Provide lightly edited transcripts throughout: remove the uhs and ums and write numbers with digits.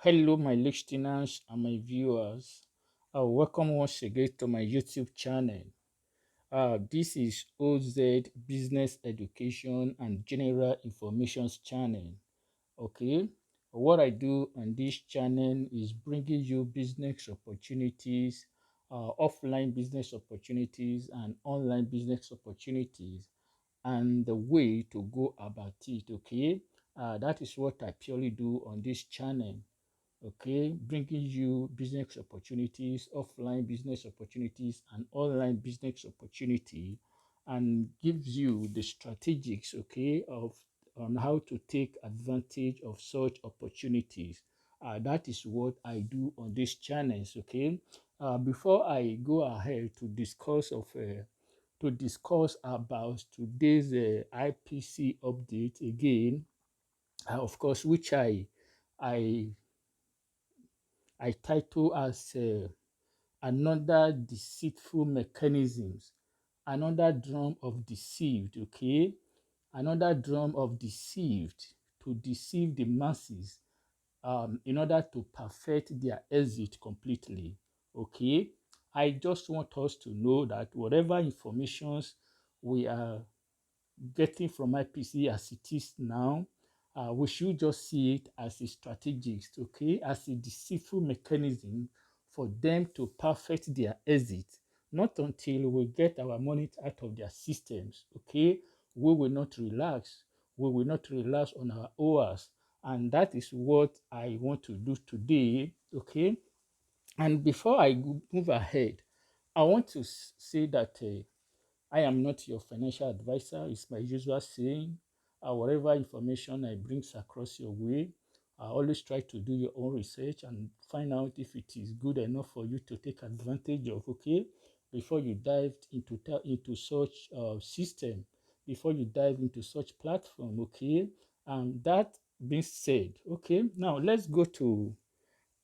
Hello, my listeners and my viewers. Welcome once again to my YouTube channel. This is OZ Business Education and General Information channel. Okay, what I do on this channel is bringing you business opportunities, offline business opportunities, and online business opportunities, and the way to go about it. Okay, that is what I purely do on this channel. Okay, bringing you business opportunities, offline business opportunities, and online business opportunity, and gives you the strategics, okay, of on how to take advantage of such opportunities. That is what I do on these channels. Okay, before I go ahead to discuss about today's IPC update again, of course, which I I title as another deceitful mechanisms, another drum of deceived, okay? Another drum of deceived to deceive the masses in order to perfect their exit completely, okay? I just want us to know that whatever informations we are getting from IPC as it is now, we should just see it as a strategist, okay, as a deceitful mechanism for them to perfect their exit, not until we get our money out of their systems, okay. We will not relax. We will not relax on our hours. And that is what I want to do today, okay. And before I move ahead, I want to say that I am not your financial advisor. It's my usual saying. Whatever information I bring across your way, always try to do your own research and find out if it is good enough for you to take advantage of, okay? Before you dive into such system, before you dive into such platform, okay? That being said, okay, now let's go to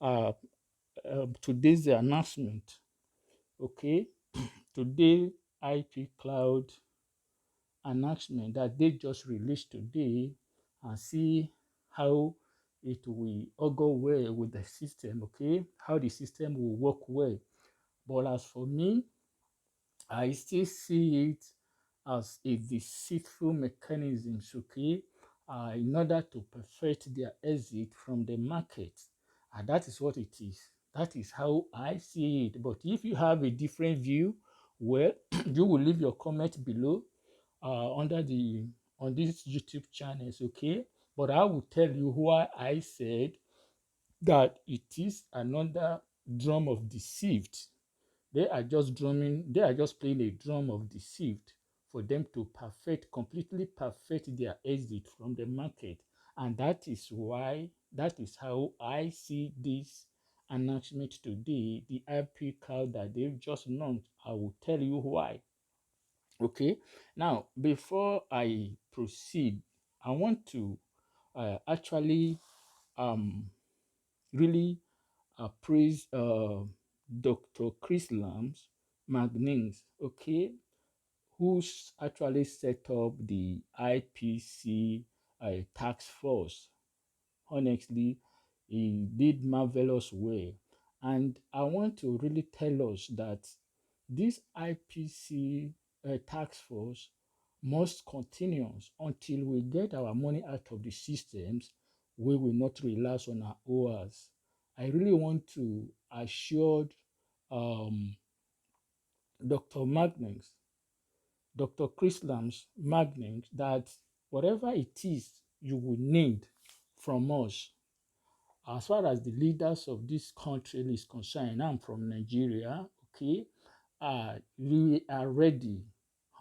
uh, today's announcement, okay? Today, IP Cloud announcement that they just released today, and see how it will all go well with the system, okay? How the system will work well. But as for me, I still see it as a deceitful mechanism, okay, in order to perfect their exit from the market. And that is what it is. That is how I see it. But if you have a different view, well, you will leave your comment below under the on these YouTube channels, okay? But I will tell you why I said that it is another drum of deceived. They are just playing a drum of deceived for them to completely perfect their exit from the market. And that is how I see this announcement today, the IP cloud that they've just launched. I will tell you why. Okay, now before I proceed, I want to actually um, really praise Dr. Chris Lams Magnings, okay, who's actually set up the IPC task force. Honestly, he did marvelous well. And I want to really tell us that this IPC task force must continue until we get our money out of the systems. We will not relax on our hours. I really want to assure um, Dr. Magnus, Dr. Chris Lams Magnus, that whatever it is you will need from us, as far as the leaders of this country is concerned, I'm from Nigeria, okay, we are ready.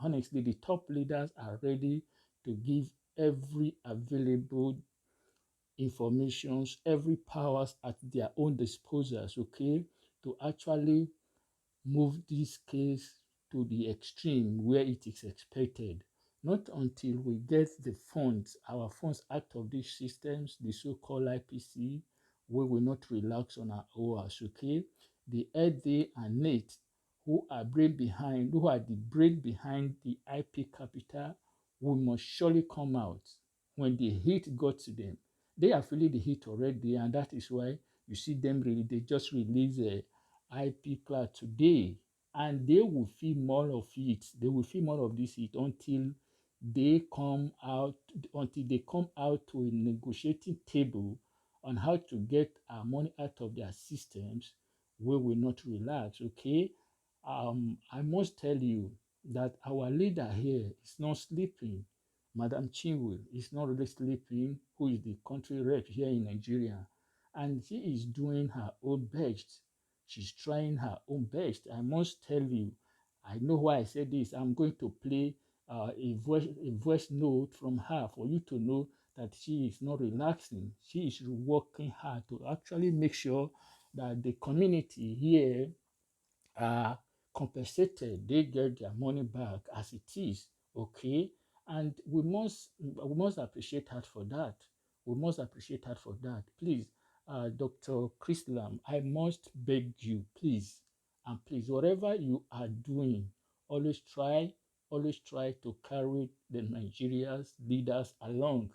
Honestly, the top leaders are ready to give every available informations, every powers at their own disposals, okay, to actually move this case to the extreme where it is expected. Not until we get the funds, our funds out of these systems, the so-called IPC, we will not relax on our hours, okay? The Ede and Nate, who are the brain behind the IP capital, will must surely come out when the heat got to them. They are feeling the heat already, and that is why you see them really, they just release a IP cloud today, and they will feel more of it. They will feel more of this heat they come out until they come out to a negotiating table on how to get our money out of their systems. We will not relax. Okay, I must tell you that our leader here is not sleeping. Madam Chinwe is not really sleeping, who is the country rep here in Nigeria, and she is doing her own best. She's trying her own best. I must tell you, I know why I said this. I'm going to play a voice note from her for you to know that she is not relaxing. She is working hard to actually make sure that the community here are compensated, they get their money back as it is, okay? And we must appreciate her for that. We must appreciate her for that. Please, Dr. Chris Lam, I must beg you, please, and please, whatever you are doing, always try, always try to carry the Nigeria's leaders along.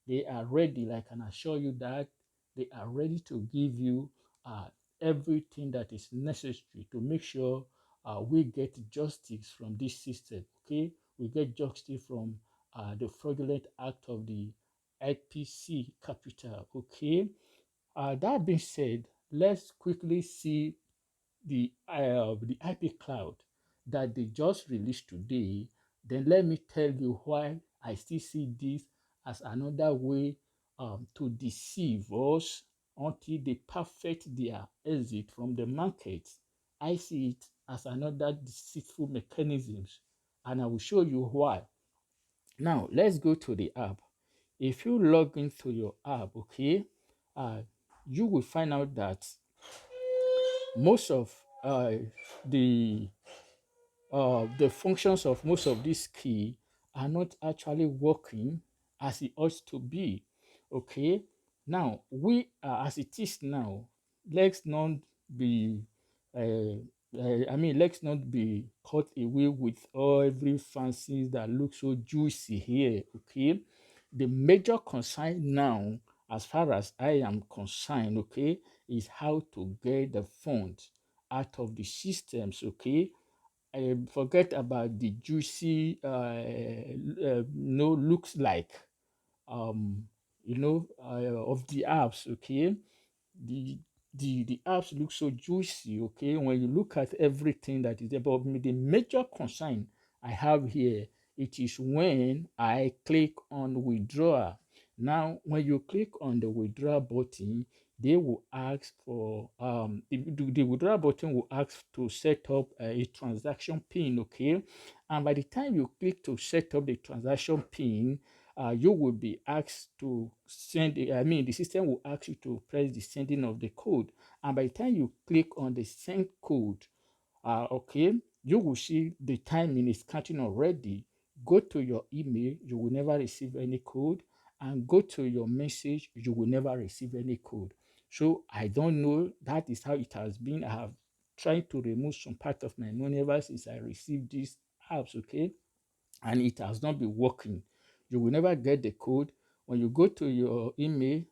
They are ready, I can assure you that they are ready to give you uh, everything that is necessary to make sure we get justice from this system. Okay, we get justice from the fraudulent act of the IPC capital. Okay, that being said, let's quickly see the IP cloud that they just released today. Then let me tell you why I still see this as another way to deceive us until they perfect their exit from the market. I see it as another deceitful mechanisms, and I will show you why. Now let's go to the app. If you log into your app, okay, uh, you will find out that most of the the functions of most of these key are not actually working as it ought to be. Okay, now we as it is now, let's not be let's not be caught away with all every fancy that looks so juicy here. Okay, the major concern now, as far as I am concerned, okay, is how to get the funds out of the systems. Okay, forget about the juicy, looks like, um, of the apps. Okay, the the apps look so juicy. Okay, when you look at everything that is above me, the major concern I have here, it is when I click on withdraw. Now when you click on the withdraw button, they will ask for the withdraw button will ask to set up a transaction pin. Okay, and by the time you click to set up the transaction pin, you will be asked to the system will ask you to press the sending of the code. And by the time you click on the send code, okay, you will see the timing is counting already. Go to your email, you will never receive any code. And go to your message, you will never receive any code. So I don't know. That is how it has been. I have tried to remove some part of my money ever since I received these apps, okay? And it has not been working. You will never get the code. When you go to your email,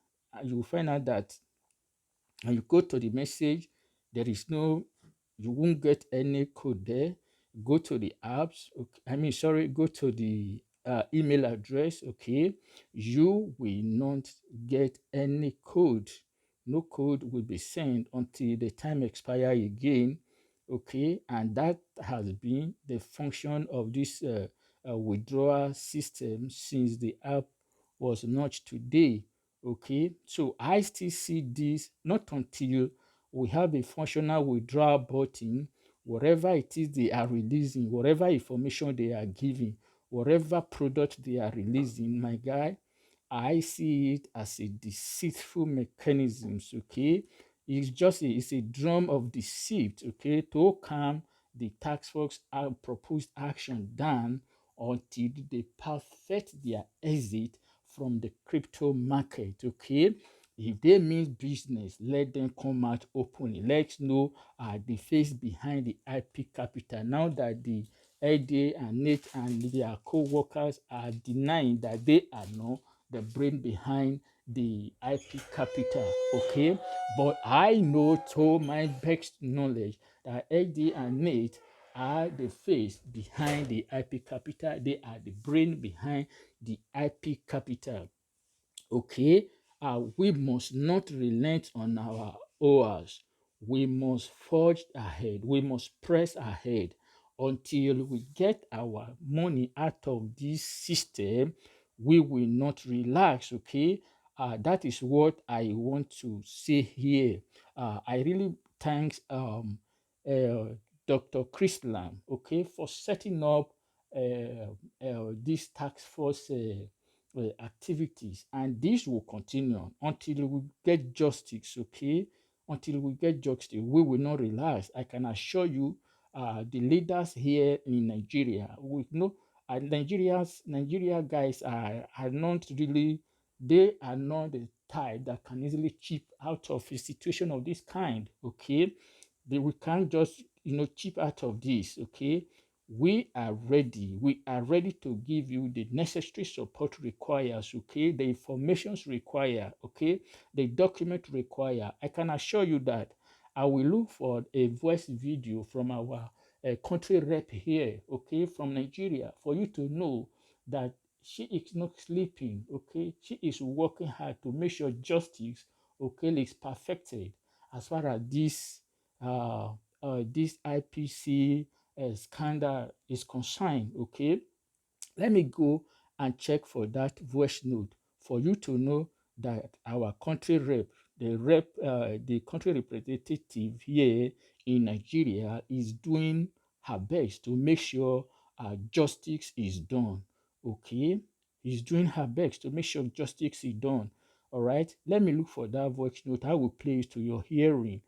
you will find out that when you go to the message, there is no, you won't get any code there. Go to the apps, okay, go to the email address, okay, you will not get any code. No code will be sent until the time expire again, okay, and that has been the function of this withdrawal system since the app was launched today. Okay, so I still see this not until we have a functional withdrawal button, whatever it is they are releasing, whatever information they are giving, whatever product they are releasing, my guy, I see it as a deceitful mechanisms. Okay, it's a drum of deceit. Okay, to calm the tax force proposed action down until they perfect their exit from the crypto market. Okay, if they mean business, let them come out openly. Let's know the face behind the IP capital. Now that the ADA and Nate and their co-workers are denying that they are not the brain behind the IP capital, okay? But I know to my best knowledge that Eddie and Nate are the face behind the IP capital. They are the brain behind the IP capital. Okay, we must not relent on our oars. We must forge ahead. We must press ahead until we get our money out of this system. We will not relax. Okay, that is what I want to say here. I really thanks uh, Dr. Chris Lam, okay, for setting up this task force activities, and this will continue until we get justice. Okay, until we get justice, we will not relax. I can assure you, the leaders here in Nigeria, we know, Nigeria guys are not really, they are not the type that can easily chip out of a situation of this kind. Okay, we can't just chip out of this. Okay, we are ready. We are ready to give you the necessary support requires, okay, the informations require, okay, the document require. I can assure you that I will look for a voice video from our country rep here, okay, from Nigeria, for you to know that she is not sleeping, okay, she is working hard to make sure justice, okay, is perfected as far as this IPC scandal is concerned. Okay, let me go and check for that voice note for you to know that our country rep, the country representative here in Nigeria is doing her best to make sure justice is done. Okay, is doing her best to make sure justice is done. All right, let me look for that voice note. I will play it to your hearing.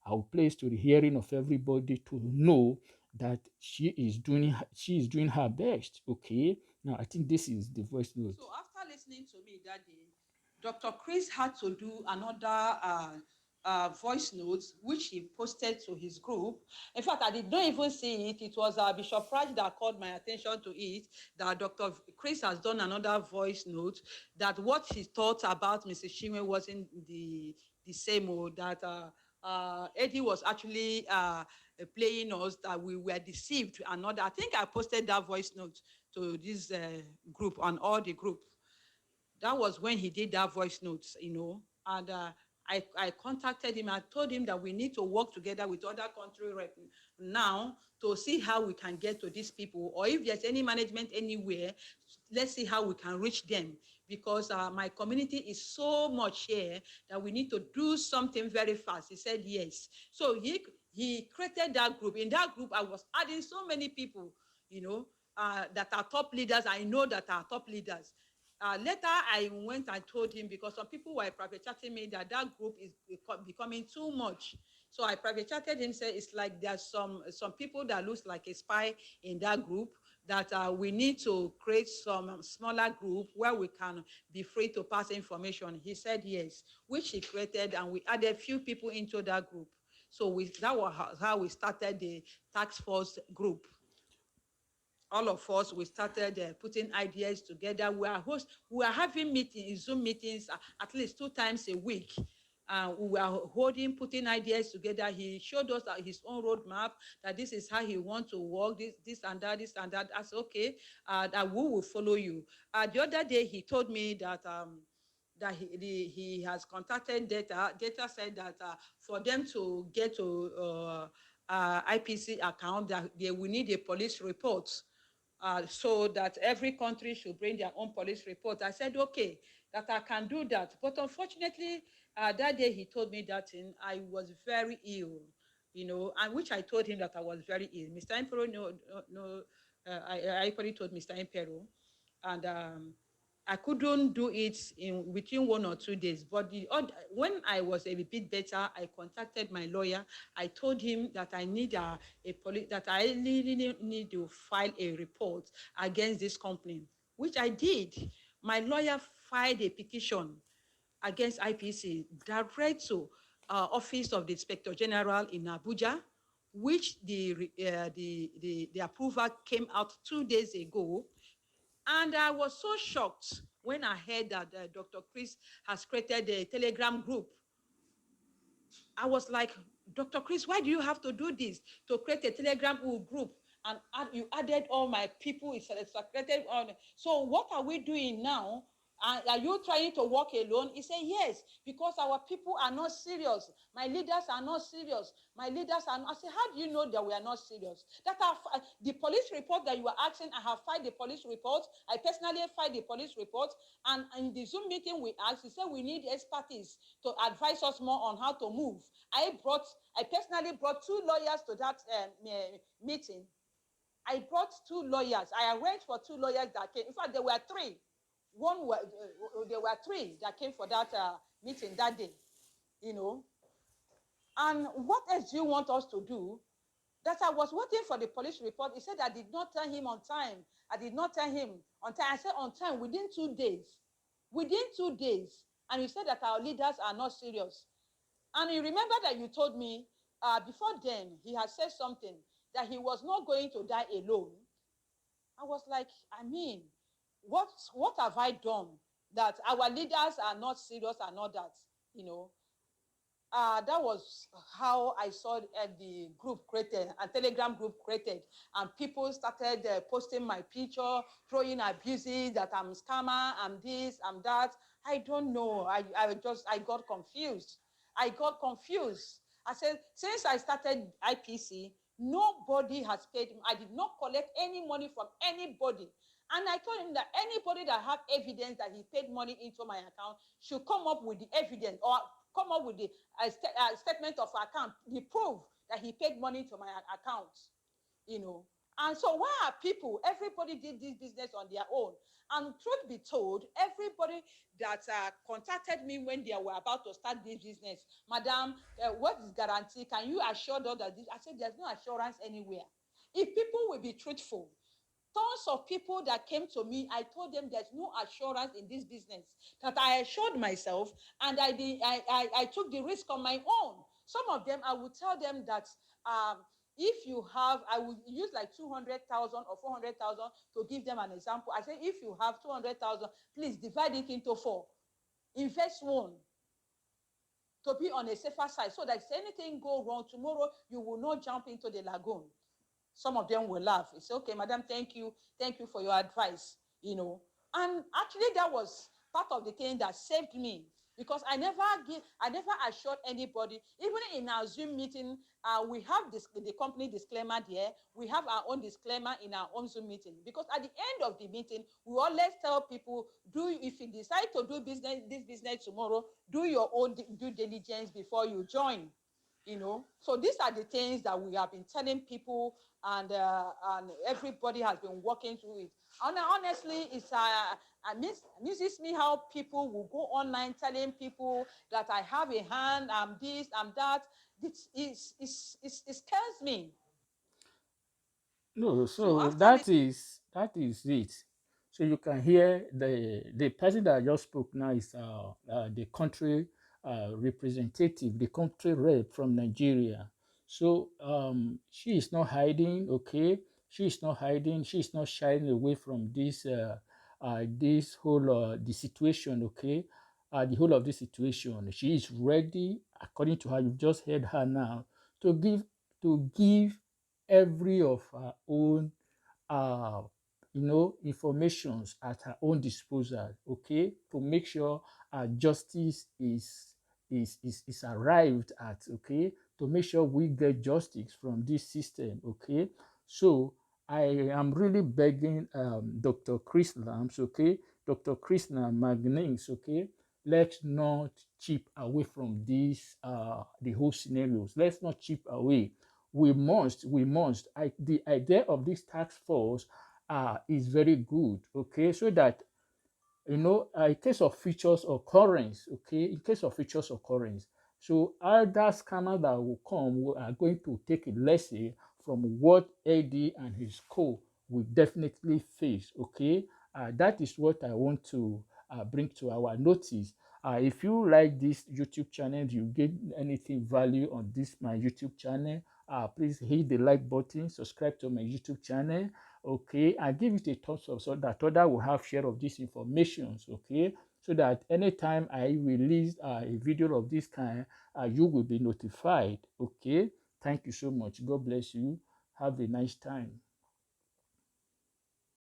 I will play it to the hearing of everybody to know that she is doing her best. Okay, now I think this is the voice note. So after listening to me that day, Dr. Chris had to do another voice notes which he posted to his group. In fact, I did not even see it. It was Bishop Raj that called my attention to it, that Dr. Chris has done another voice note, that what he thought about Mrs. Shime wasn't the same, or that Eddie was actually playing us, that we were deceived. Another, I think I posted that voice note to this group, on all the group. That was when he did that voice notes. And I contacted him. I told him that we need to work together with other country rep now to see how we can get to these people, or if there's any management anywhere, let's see how we can reach them, because my community is so much here that we need to do something very fast. He said yes. So he created that group. In that group, I was adding so many people, that are top leaders. I know that are top leaders. Later, I went and told him, because some people were private chatting me that group is becoming too much. So I private chatted him, said it's like there's some people that looks like a spy in that group, that we need to create some smaller group where we can be free to pass information. He said yes, which he created, and we added a few people into that group. So that was how we started the task force group. All of us, we started putting ideas together. We are having meetings, Zoom meetings, at least 2 times a week. We are putting ideas together. He showed us his own roadmap, that this is how he wants to work, this and that, this and that. I said, okay, that we will follow you. The other day, he told me that he has contacted Data. Data said that for them to get to IPC account, that they will need a police report, so that every country should bring their own police report. I said, okay, that I can do that. But unfortunately, that day he told me that I was very ill, and which I told him that I was very ill. Mr. Emperor, no, I equally told Mr. Emperor, and I couldn't do it in within 1 or 2 days. But when I was a bit better, I contacted my lawyer. I told him that I need that I really need to file a report against this company, which I did. My lawyer filed a petition against IPC direct to Office of the Inspector General in Abuja, which the approval came out 2 days ago. And I was so shocked when I heard that Dr. Chris has created a Telegram group. I was like, Dr. Chris, why do you have to do this to create a Telegram group? And you added all my people, it's secreted on. So what are we doing now? Are you trying to work alone? He said, yes, because our people are not serious. My leaders are not serious. My leaders are not. I said, how do you know that we are not serious? That the police report that you are asking, I have filed the police report. I personally filed the police report. And in the Zoom meeting we asked, he said we need expertise to advise us more on how to move. I personally brought 2 lawyers to that meeting. I brought 2 lawyers. I arranged for 2 lawyers that came. In fact, there were 3. There were 3 that came for that meeting that day, you know. And what else do you want us to do? That I was waiting for the police report. He said I did not tell him on time. I did not tell him on time. I said on time within 2 days. Within 2 days. And you said that our leaders are not serious. And you remember that you told me before then, he had said something that he was not going to die alone. I was like, I mean, what have I done that our leaders are not serious and all that, you know? That was how I saw the group created, a Telegram group created, and people started posting my picture, throwing abuses that I'm scammer, I'm this, I'm that. I don't know. I got confused. I got confused. I said, since I started IPC, nobody has paid me. I did not collect any money from anybody. And I told him that anybody that have evidence that he paid money into my account should come up with the evidence or come up with the statement of account, the proof that he paid money to my account, you know. And so why are people, everybody did this business on their own. And truth be told, everybody that contacted me when they were about to start this business, Madam, what is guarantee? Can you assure us that this? I said, there's no assurance anywhere. If people will be truthful, tons of people that came to me, I told them there's no assurance in this business. That I assured myself, and I took the risk on my own. Some of them, I would tell them that if you have, I would use like 200,000 or 400,000 to give them an example. I say, if you have 200,000, please divide it into 4. Invest 1 to be on a safer side, so that if anything go wrong tomorrow, you will not jump into the lagoon. Some of them will laugh. It's okay, madam, thank you for your advice, you know. And actually, that was part of the thing that saved me, because I never assured anybody. Even in our Zoom meeting, we have the company disclaimer there. We have our own disclaimer in our own Zoom meeting, because at the end of the meeting, we always tell people, if you decide to do this business tomorrow, do your own due diligence before you join. You know, so these are the things that we have been telling people, and everybody has been working through it. And honestly, it's amuses me how people will go online telling people that I have a hand, I'm this, I'm that. It scares me. No, So so after this, that is it. So you can hear the person that just spoke now is the country representative, the country rep from Nigeria. So she is not hiding, okay? She is not hiding. She is not shying away from this whole the situation, okay? The whole of this situation. She is ready, according to her. You've just heard her now, to give every of her own uh, informations at her own disposal, okay, to make sure justice is arrived at, okay, to make sure we get justice from this system, okay. So I am really begging Dr. Chris Lams, okay, Dr. Krishna Magnings, okay, let's not chip away from this the whole scenarios. Let's not chip away. The idea of this task force is very good, okay, so that in case of features occurrence, okay, in case of features occurrence, so other scammers that will come are going to take a lesson from what Eddie and his co will definitely face, okay. That is what I want to bring to our notice. If you like this YouTube channel, you get anything value on this my YouTube channel, please hit the like button, subscribe to my YouTube channel, okay, and give it a thumbs up so that other will have share of these informations, okay, so that anytime I release a video of this kind, you will be notified, okay. Thank you so much. God bless you. Have a nice time.